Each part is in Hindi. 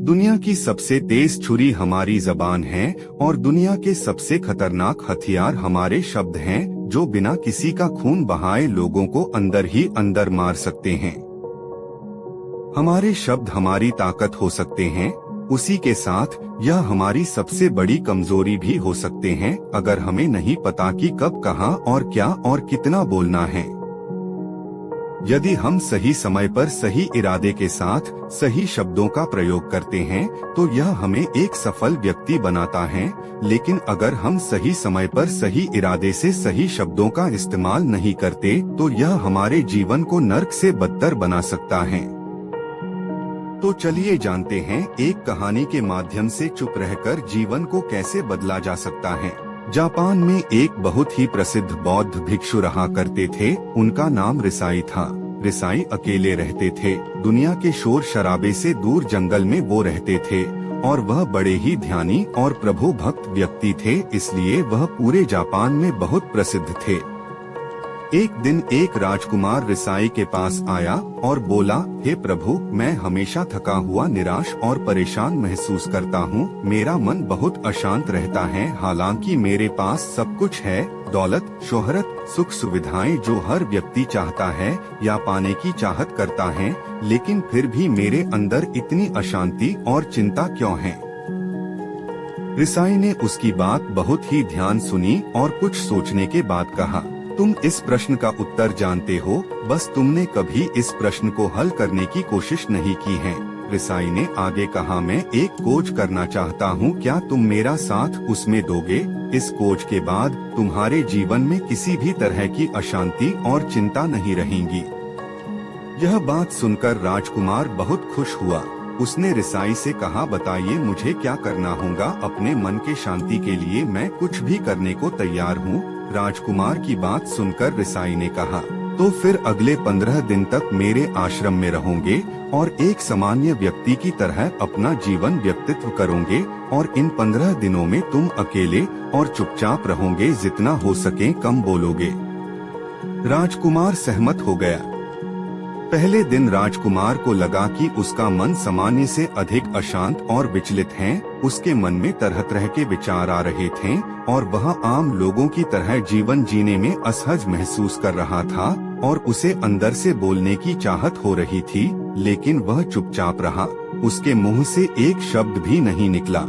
दुनिया की सबसे तेज छुरी हमारी जबान है और दुनिया के सबसे खतरनाक हथियार हमारे शब्द हैं, जो बिना किसी का खून बहाए लोगों को अंदर ही अंदर मार सकते हैं। हमारे शब्द हमारी ताकत हो सकते हैं, उसी के साथ यह हमारी सबसे बड़ी कमजोरी भी हो सकते हैं, अगर हमें नहीं पता कि कब, कहां और क्या और कितना बोलना है। यदि हम सही समय पर सही इरादे के साथ सही शब्दों का प्रयोग करते हैं तो यह हमें एक सफल व्यक्ति बनाता है, लेकिन अगर हम सही समय पर सही इरादे से सही शब्दों का इस्तेमाल नहीं करते तो यह हमारे जीवन को नर्क से बदतर बना सकता है। तो चलिए जानते हैं एक कहानी के माध्यम से चुप रहकर जीवन को कैसे बदला जा सकता है। जापान में एक बहुत ही प्रसिद्ध बौद्ध भिक्षु रहा करते थे। उनका नाम रिसाई था। रिसाई अकेले रहते थे। दुनिया के शोर शराबे से दूर जंगल में वो रहते थे और वह बड़े ही ध्यानी और प्रभु भक्त व्यक्ति थे, इसलिए वह पूरे जापान में बहुत प्रसिद्ध थे। एक दिन एक राजकुमार रिसाई के पास आया और बोला, हे प्रभु, मैं हमेशा थका हुआ, निराश और परेशान महसूस करता हूँ। मेरा मन बहुत अशांत रहता है। हालांकि मेरे पास सब कुछ है, दौलत, शोहरत, सुख सुविधाएं जो हर व्यक्ति चाहता है या पाने की चाहत करता है, लेकिन फिर भी मेरे अंदर इतनी अशांति और चिंता क्यों है? रिसाई ने उसकी बात बहुत ही ध्यान सुनी और कुछ सोचने के बाद कहा, तुम इस प्रश्न का उत्तर जानते हो, बस तुमने कभी इस प्रश्न को हल करने की कोशिश नहीं की है। रिसाई ने आगे कहा, मैं एक खोज करना चाहता हूँ, क्या तुम मेरा साथ उसमें दोगे? इस खोज के बाद तुम्हारे जीवन में किसी भी तरह की अशांति और चिंता नहीं रहेंगी। यह बात सुनकर राजकुमार बहुत खुश हुआ। उसने रिसाई से कहा, बताइए मुझे क्या करना होगा? अपने मन के शांति के लिए मैं कुछ भी करने को तैयार हूँ। राजकुमार की बात सुनकर रिसाई ने कहा, तो फिर अगले 15 दिन तक मेरे आश्रम में रहोगे और एक सामान्य व्यक्ति की तरह अपना जीवन व्यतीत करोगे और इन 15 दिनों में तुम अकेले और चुपचाप रहोगे, जितना हो सके कम बोलोगे। राजकुमार सहमत हो गया। पहले दिन राजकुमार को लगा कि उसका मन सामान्य से अधिक अशांत और विचलित है। उसके मन में तरह तरह के विचार आ रहे थे और वह आम लोगों की तरह जीवन जीने में असहज महसूस कर रहा था और उसे अंदर से बोलने की चाहत हो रही थी, लेकिन वह चुपचाप रहा। उसके मुंह से एक शब्द भी नहीं निकला।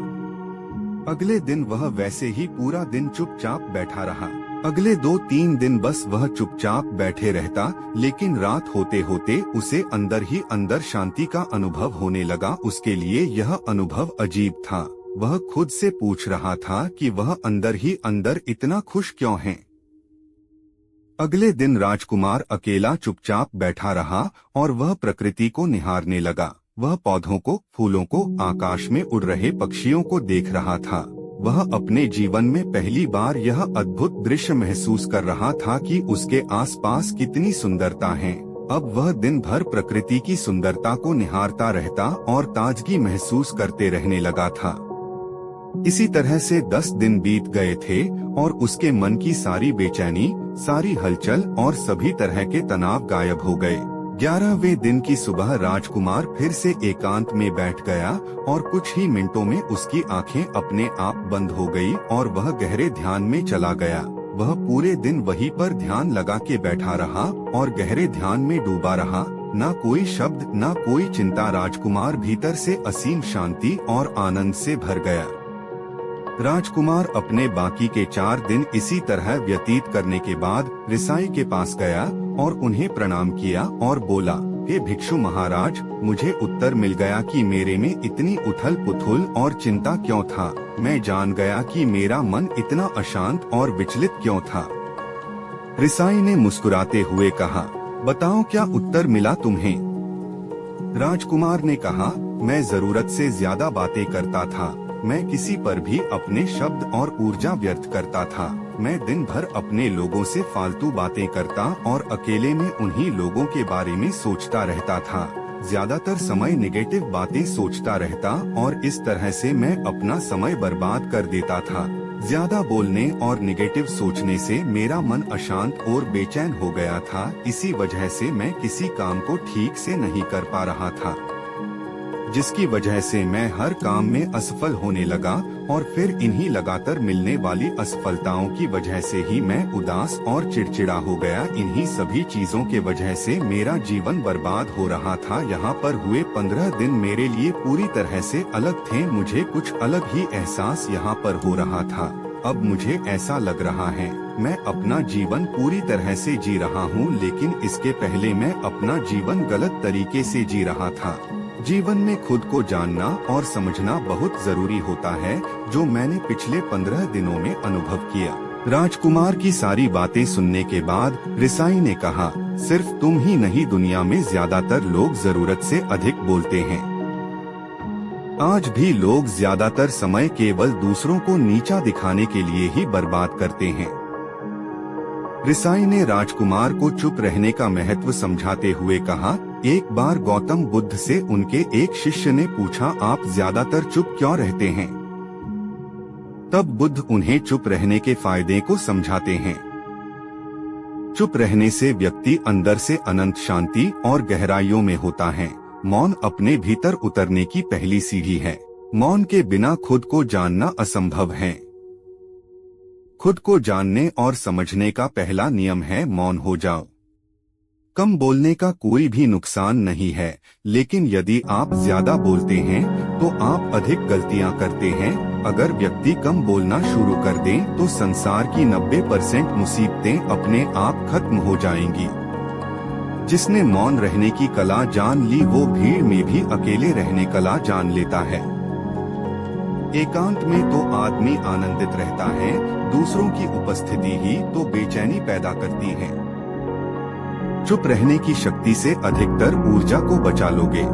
अगले दिन वह वैसे ही पूरा दिन चुपचाप बैठा रहा। अगले 2-3 दिन बस वह चुपचाप बैठे रहता, लेकिन रात होते होते उसे अंदर ही अंदर शांति का अनुभव होने लगा। उसके लिए यह अनुभव अजीब था। वह खुद से पूछ रहा था कि वह अंदर ही अंदर इतना खुश क्यों है। अगले दिन राजकुमार अकेला चुपचाप बैठा रहा और वह प्रकृति को निहारने लगा। वह पौधों को, फूलों को, आकाश में उड़ रहे पक्षियों को देख रहा था। वह अपने जीवन में पहली बार यह अद्भुत दृश्य महसूस कर रहा था कि उसके आसपास कितनी सुंदरता है। अब वह दिन भर प्रकृति की सुंदरता को निहारता रहता और ताजगी महसूस करते रहने लगा था। इसी तरह से 10 दिन बीत गए थे और उसके मन की सारी बेचैनी, सारी हलचल और सभी तरह के तनाव गायब हो गए। 11वें दिन की सुबह राजकुमार फिर से एकांत में बैठ गया और कुछ ही मिनटों में उसकी आंखें अपने आप बंद हो गई और वह गहरे ध्यान में चला गया। वह पूरे दिन वहीं पर ध्यान लगा के बैठा रहा और गहरे ध्यान में डूबा रहा। ना कोई शब्द, ना कोई चिंता। राजकुमार भीतर से असीम शांति और आनंद से भर गया। राजकुमार अपने बाकी के 4 दिन इसी तरह व्यतीत करने के बाद रिसाई के पास गया और उन्हें प्रणाम किया और बोला, हे भिक्षु महाराज, मुझे उत्तर मिल गया कि मेरे में इतनी उथल पुथल और चिंता क्यों था। मैं जान गया कि मेरा मन इतना अशांत और विचलित क्यों था। रिसाई ने मुस्कुराते हुए कहा, बताओ क्या उत्तर मिला तुम्हें? राजकुमार ने कहा, मैं जरूरत से ज्यादा बातें करता था। मैं किसी पर भी अपने शब्द और ऊर्जा व्यर्थ करता था। मैं दिन भर अपने लोगों से फालतू बातें करता और अकेले में उन्हीं लोगों के बारे में सोचता रहता था। ज्यादातर समय नेगेटिव बातें सोचता रहता और इस तरह से मैं अपना समय बर्बाद कर देता था। ज्यादा बोलने और नेगेटिव सोचने से मेरा मन अशांत और बेचैन हो गया था। इसी वजह से मैं किसी काम को ठीक से नहीं कर पा रहा था। जिसकी वजह से मैं हर काम में असफल होने लगा और फिर इन्हीं लगातार मिलने वाली असफलताओं की वजह से ही मैं उदास और चिड़चिड़ा हो गया। इन्हीं सभी चीजों के वजह से मेरा जीवन बर्बाद हो रहा था। यहाँ पर हुए 15 दिन मेरे लिए पूरी तरह से अलग थे। मुझे कुछ अलग ही एहसास यहाँ पर हो रहा था। अब मुझे ऐसा लग रहा है मैं अपना जीवन पूरी तरह से जी रहा हूँ, लेकिन इसके पहले मैं अपना जीवन गलत तरीके से जी रहा था। जीवन में खुद को जानना और समझना बहुत जरूरी होता है, जो मैंने पिछले 15 दिनों में अनुभव किया। राजकुमार की सारी बातें सुनने के बाद रिसाई ने कहा, सिर्फ तुम ही नहीं, दुनिया में ज्यादातर लोग जरूरत से अधिक बोलते हैं। आज भी लोग ज्यादातर समय केवल दूसरों को नीचा दिखाने के लिए ही बर्बाद करते हैं। रिसाई ने राजकुमार को चुप रहने का महत्व समझाते हुए कहा, एक बार गौतम बुद्ध से उनके एक शिष्य ने पूछा, आप ज्यादातर चुप क्यों रहते हैं? तब बुद्ध उन्हें चुप रहने के फायदे को समझाते हैं। चुप रहने से व्यक्ति अंदर से अनंत शांति और गहराइयों में होता है। मौन अपने भीतर उतरने की पहली सीढ़ी है। मौन के बिना खुद को जानना असंभव है। खुद को जानने और समझने का पहला नियम है मौन हो जाओ। कम बोलने का कोई भी नुकसान नहीं है, लेकिन यदि आप ज्यादा बोलते हैं तो आप अधिक गलतियां करते हैं। अगर व्यक्ति कम बोलना शुरू कर दे तो संसार की 90% मुसीबतें अपने आप खत्म हो जाएंगी। जिसने मौन रहने की कला जान ली, वो भीड़ में भी अकेले रहने कला जान लेता है। एकांत में तो आदमी आनंदित रहता है, दूसरों की उपस्थिति ही तो बेचैनी पैदा करती है। चुप रहने की शक्ति से अधिकतर ऊर्जा को बचा लोगे।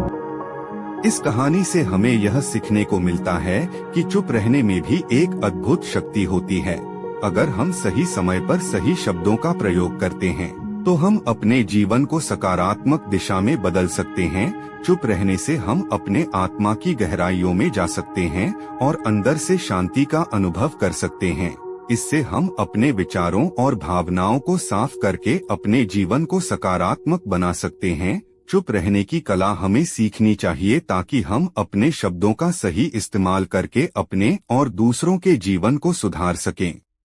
इस कहानी से हमें यह सीखने को मिलता है कि चुप रहने में भी एक अद्भुत शक्ति होती है। अगर हम सही समय पर सही शब्दों का प्रयोग करते हैं तो हम अपने जीवन को सकारात्मक दिशा में बदल सकते हैं। चुप रहने से हम अपने आत्मा की गहराइयों में जा सकते हैं और अंदर से शांति का अनुभव कर सकते हैं। इससे हम अपने विचारों और भावनाओं को साफ करके अपने जीवन को सकारात्मक बना सकते हैं। चुप रहने की कला हमें सीखनी चाहिए ताकि हम अपने शब्दों का सही इस्तेमाल करके अपने और दूसरों के जीवन को सुधार सकें।